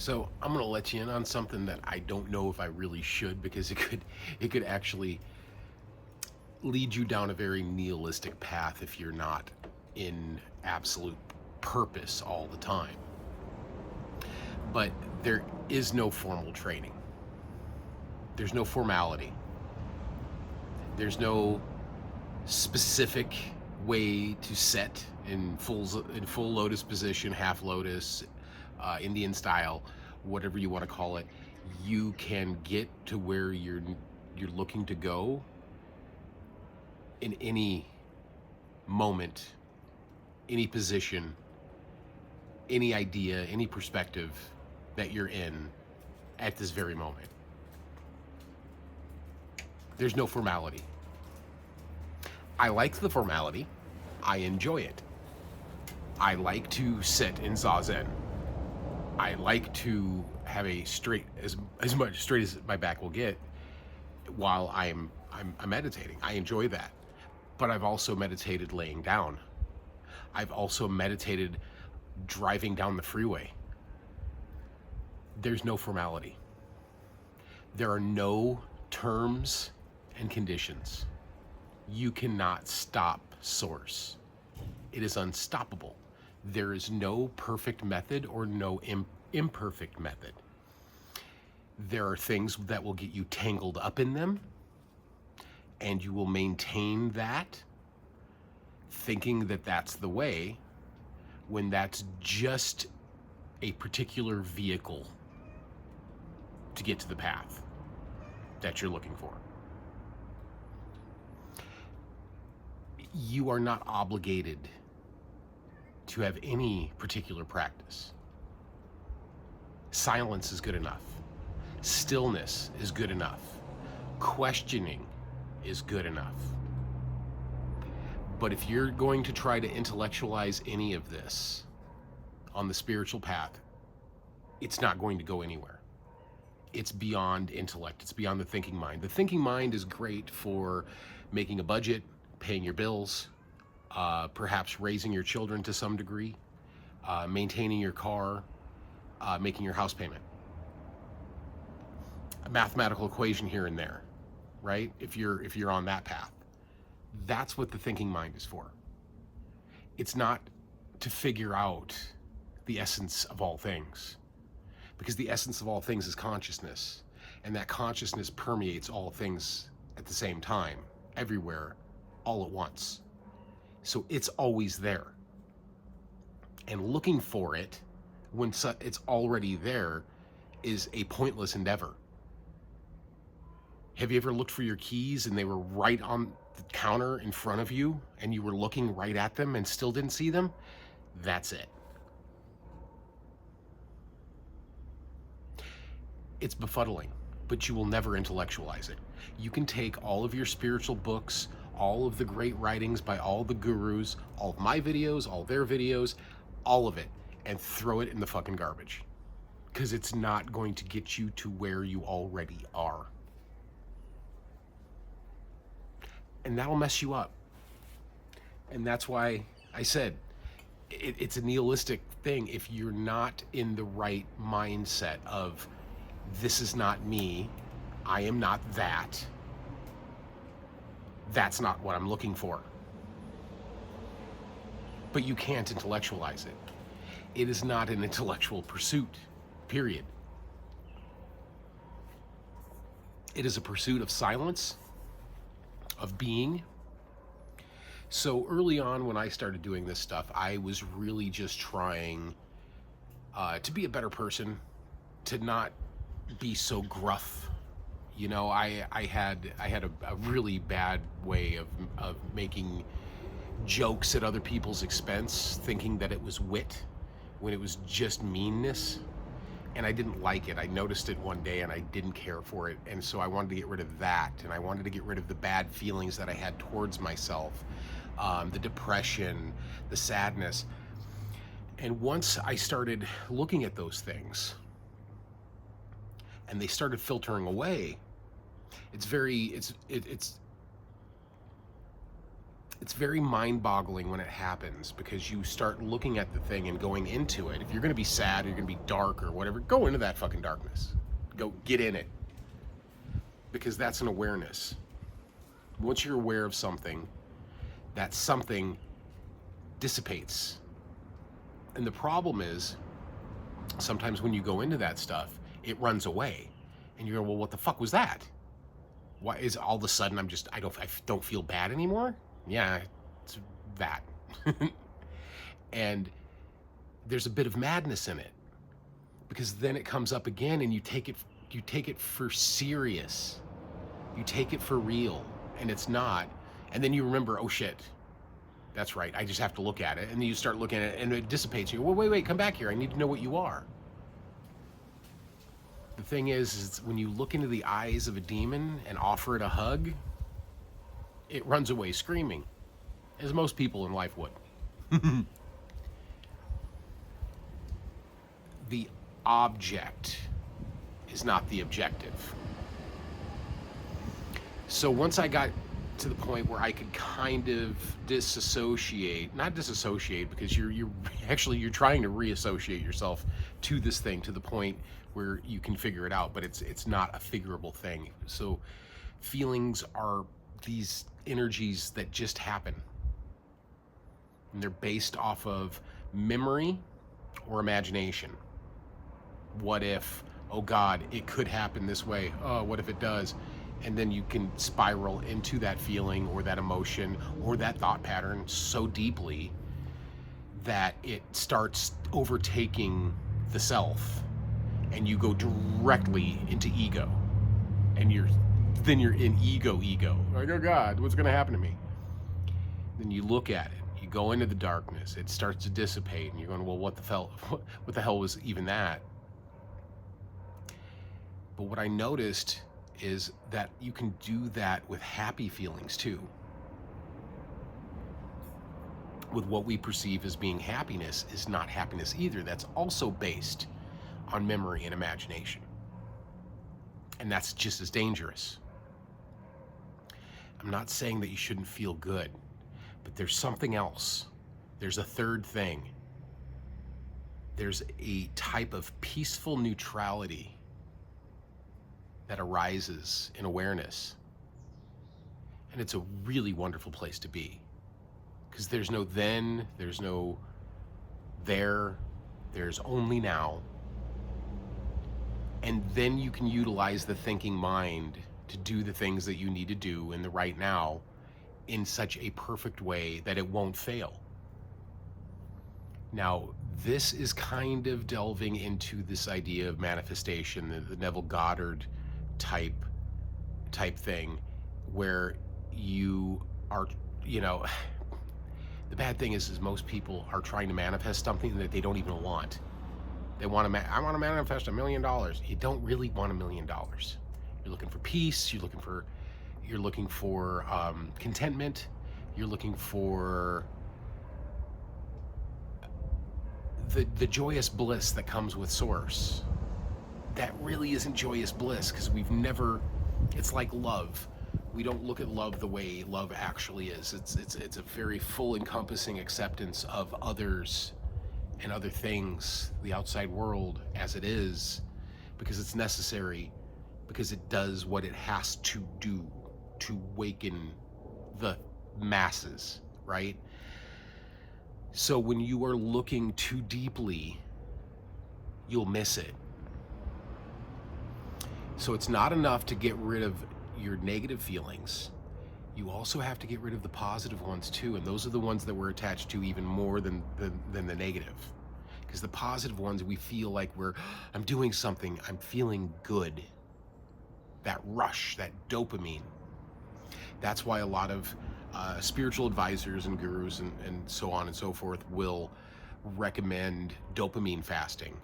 So I'm gonna let you in on something that I don't know if I really should, because it could actually lead you down a very nihilistic path if you're not in absolute purpose all the time. But there is no formal training. There's no formality. There's no specific way to set in full lotus position, half lotus, Indian style, whatever you want to call it. You can get to where you're looking to go in any moment, any position, any idea, any perspective that you're in at this very moment. There's no formality. I like the formality. I enjoy it. I like to sit in zazen. I like to have a straight, as much straight as my back will get while I'm meditating. I enjoy that. But I've also meditated laying down. I've also meditated driving down the freeway. There's no formality. There are no terms and conditions. You cannot stop source. It is unstoppable. There is no perfect method or no imperfect method. There are things that will get you tangled up in them, and you will maintain that, thinking that that's the way, when that's just a particular vehicle to get to the path that you're looking for. You are not obligated to have any particular practice. Silence is good enough. Stillness is good enough. Questioning is good enough. But if you're going to try to intellectualize any of this on the spiritual path, it's not going to go anywhere. It's beyond intellect. It's beyond the thinking mind. The thinking mind is great for making a budget, paying your bills, perhaps raising your children to some degree, maintaining your car, making your house payment. A mathematical equation here and there, right? If you're on that path, that's what the thinking mind is for. It's not to figure out the essence of all things, because the essence of all things is consciousness, and that consciousness permeates all things at the same time, everywhere, all at once. So it's always there. And looking for it when it's already there is a pointless endeavor. Have you ever looked for your keys and they were right on the counter in front of you and you were looking right at them and still didn't see them? That's it. It's befuddling, but you will never intellectualize it. You can take all of your spiritual books, all of the great writings by all the gurus, all of my videos, all their videos, all of it, and throw it in the fucking garbage. Because it's not going to get you to where you already are. And that'll mess you up. And that's why I said it's a nihilistic thing. If you're not in the right mindset of, this is not me, I am not that, that's not what I'm looking for. But you can't intellectualize it. It is not an intellectual pursuit, period. It is a pursuit of silence, of being. So early on when I started doing this stuff, I was really just trying to be a better person, to not be so gruff. You know, I had a really bad way of making jokes at other people's expense, thinking that it was wit when it was just meanness. And I didn't like it. I noticed it one day and I didn't care for it. And so I wanted to get rid of that. And I wanted to get rid of the bad feelings that I had towards myself, the depression, the sadness. And once I started looking at those things and they started filtering away, it's it's very mind-boggling when it happens, because you start looking at the thing and going into it. If you're going to be sad or you're going to be dark or whatever, go into that fucking darkness. Go get in it, because that's an awareness. Once you're aware of something, that something dissipates. And the problem is, sometimes when you go into that stuff, it runs away, and you go, well, what the fuck was that? Why is all of a sudden I don't feel bad anymore? Yeah, it's that. And there's a bit of madness in it, because then it comes up again and you take it for serious. You take it for real, and it's not. And then you remember, oh shit, that's right, I just have to look at it. And then you start looking at it and it dissipates. You go, well, wait, come back here. I need to know what you are. The thing is when you look into the eyes of a demon and offer it a hug, it runs away screaming, as most people in life would. The object is not the objective. So once I got to the point where I could kind of not disassociate, because you're trying to reassociate yourself to this thing, to the point where you can figure it out, but it's not a figurable thing. So feelings are these energies that just happen, and they're based off of memory or imagination. What if, oh God, it could happen this way. Oh, what if it does? And then you can spiral into that feeling or that emotion or that thought pattern so deeply that it starts overtaking the self, and you go directly into ego, and you're in ego. Like, oh God, what's gonna happen to me? Then you look at it, you go into the darkness, it starts to dissipate, and you're going, well, what the hell was even that? But what I noticed is that you can do that with happy feelings too. With what we perceive as being happiness is not happiness either. That's also based on memory and imagination. And that's just as dangerous. I'm not saying that you shouldn't feel good, but there's something else. There's a third thing. There's a type of peaceful neutrality that arises in awareness. And it's a really wonderful place to be, because there's no then, there's no there, there's only now. And then you can utilize the thinking mind to do the things that you need to do in the right now in such a perfect way that it won't fail. Now, this is kind of delving into this idea of manifestation, the Neville Goddard type thing, where you are, the bad thing is most people are trying to manifest something that they don't even want. They want to, I want to manifest $1 million. You don't really want $1 million. You're looking for peace. You're looking for contentment. You're looking for the joyous bliss that comes with Source. That really isn't joyous bliss, because it's like love. We don't look at love the way love actually is. It's a very full encompassing acceptance of others and other things, the outside world as it is, because it's necessary, because it does what it has to do to waken the masses, right? So when you are looking too deeply, you'll miss it. So it's not enough to get rid of your negative feelings. You also have to get rid of the positive ones too, and those are the ones that we're attached to even more than the negative. Because the positive ones, we feel like I'm doing something, I'm feeling good. That rush, that dopamine. That's why a lot of spiritual advisors and gurus and so on and so forth will recommend dopamine fasting.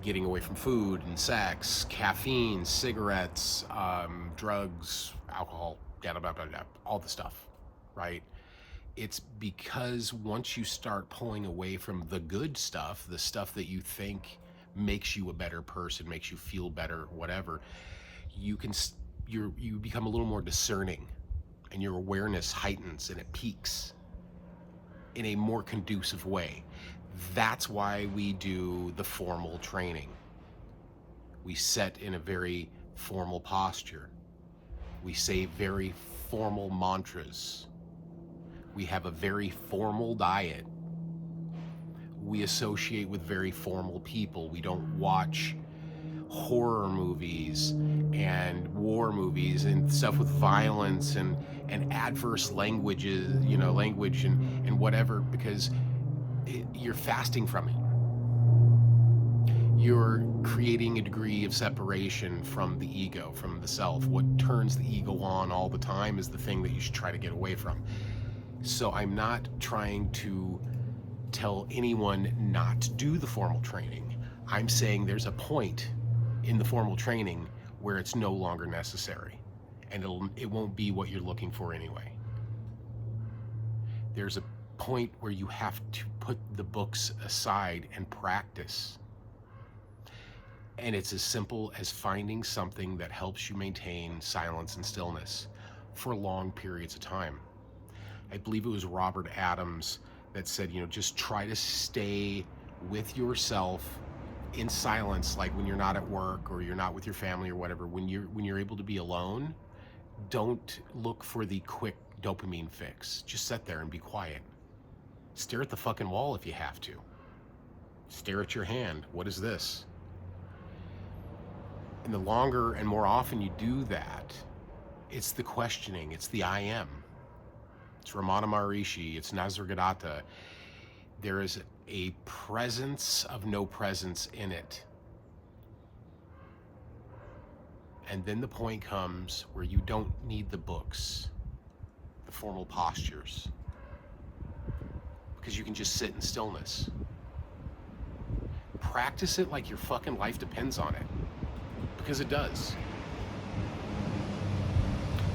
Getting away from food and sex, caffeine, cigarettes, drugs, alcohol, all the stuff, right? It's because once you start pulling away from the good stuff, the stuff that you think makes you a better person, makes you feel better, whatever, you become a little more discerning and your awareness heightens and it peaks in a more conducive way. That's why we do the formal training. We set in a very formal posture. We say very formal mantras. We have a very formal diet. We associate with very formal people. We don't watch horror movies and war movies and stuff with violence and adverse languages, language and whatever, because you're fasting from it. You're creating a degree of separation from the ego, from the self. What turns the ego on all the time is the thing that you should try to get away from. So I'm not trying to tell anyone not to do the formal training. I'm saying there's a point in the formal training where it's no longer necessary, and it won't be what you're looking for anyway. There's a point where you have to put the books aside and practice. And it's as simple as finding something that helps you maintain silence and stillness for long periods of time. I believe it was Robert Adams that said, just try to stay with yourself in silence, like when you're not at work or you're not with your family or whatever. When you're able to be alone, don't look for the quick dopamine fix. Just sit there and be quiet. Stare at the fucking wall if you have to. Stare at your hand. What is this? And the longer and more often you do that, it's the questioning, it's the I am. It's Ramana Maharishi, it's Nisargadatta. There is a presence of no presence in it. And then the point comes where you don't need the books, the formal postures, because you can just sit in stillness. Practice it like your fucking life depends on it, because it does.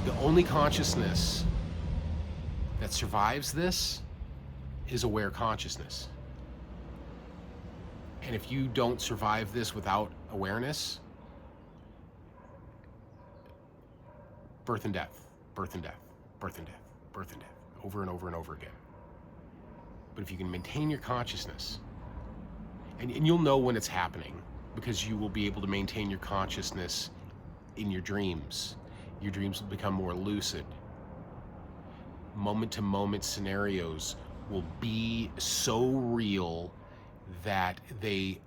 The only consciousness that survives this is aware consciousness. And if you don't survive this without awareness, birth and death, birth and death, birth and death, birth and death, over and over and over again. But if you can maintain your consciousness, and you'll know when it's happening, because you will be able to maintain your consciousness in your dreams. Your dreams will become more lucid. Moment-to-moment scenarios will be so real that they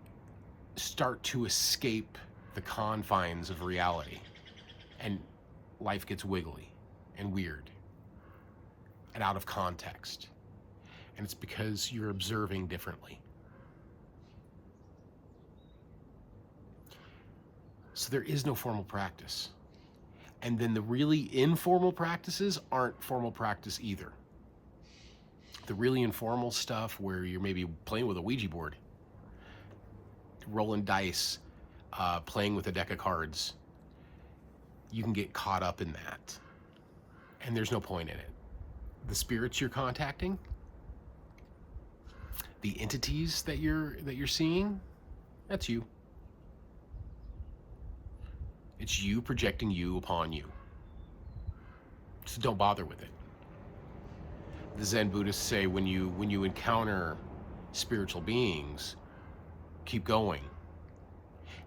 start to escape the confines of reality. And life gets wiggly and weird and out of context. And it's because you're observing differently. So there is no formal practice. And then the really informal practices aren't formal practice either. The really informal stuff where you're maybe playing with a Ouija board, rolling dice, playing with a deck of cards, you can get caught up in that. And there's no point in it. The spirits you're contacting, the entities that you're seeing, that's you. It's you projecting you upon you. So don't bother with it. The Zen Buddhists say when you encounter spiritual beings, keep going.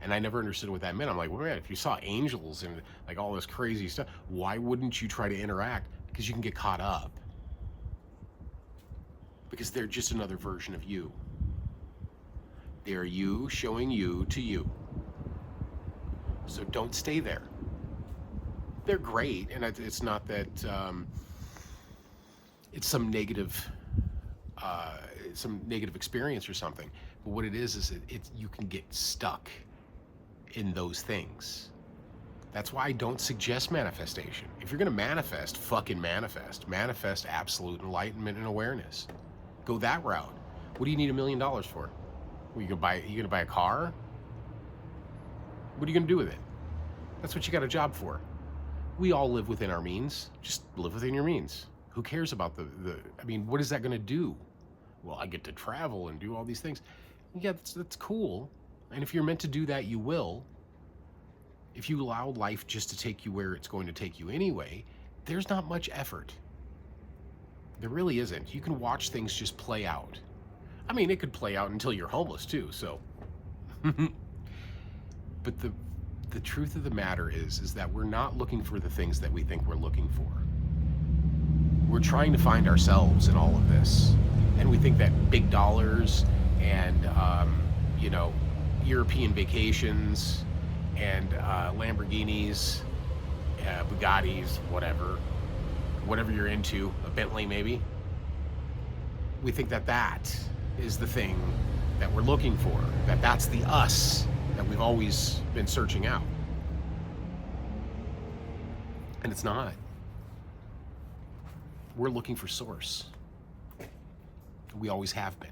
And I never understood what that meant. I'm like, well, man, if you saw angels and like all this crazy stuff, why wouldn't you try to interact? Because you can get caught up. Because they're just another version of you. They're you showing you to you. So don't stay there. They're great, and it's not that it's some negative experience or something. But what it is you can get stuck in those things. That's why I don't suggest manifestation. If you're going to manifest, fucking manifest. Manifest absolute enlightenment and awareness. Go that route. What do you need $1 million for? Are you gonna buy a car? What are you going to do with it? That's what you got a job for. We all live within our means. Just live within your means. Who cares about what is that going to do? Well, I get to travel and do all these things. Yeah, that's cool. And if you're meant to do that, you will. If you allow life just to take you where it's going to take you anyway, there's not much effort. There really isn't. You can watch things just play out. I mean, it could play out until you're homeless too, so. But the truth of the matter is that we're not looking for the things that we think we're looking for. We're trying to find ourselves in all of this. And we think that big dollars and, you know, European vacations and Lamborghinis, Bugattis, whatever you're into, a Bentley maybe. We think that that is the thing that we're looking for, that that's the us that we've always been searching out. And it's not. We're looking for source. We always have been.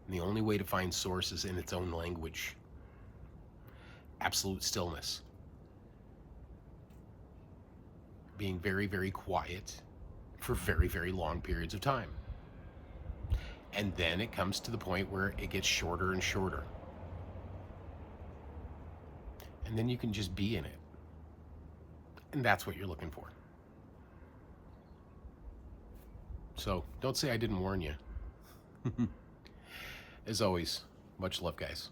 And the only way to find source is in its own language. Absolute stillness. Being very, very quiet for very, very long periods of time. And then it comes to the point where it gets shorter and shorter. And then you can just be in it. And that's what you're looking for. So don't say I didn't warn you. As always, much love, guys.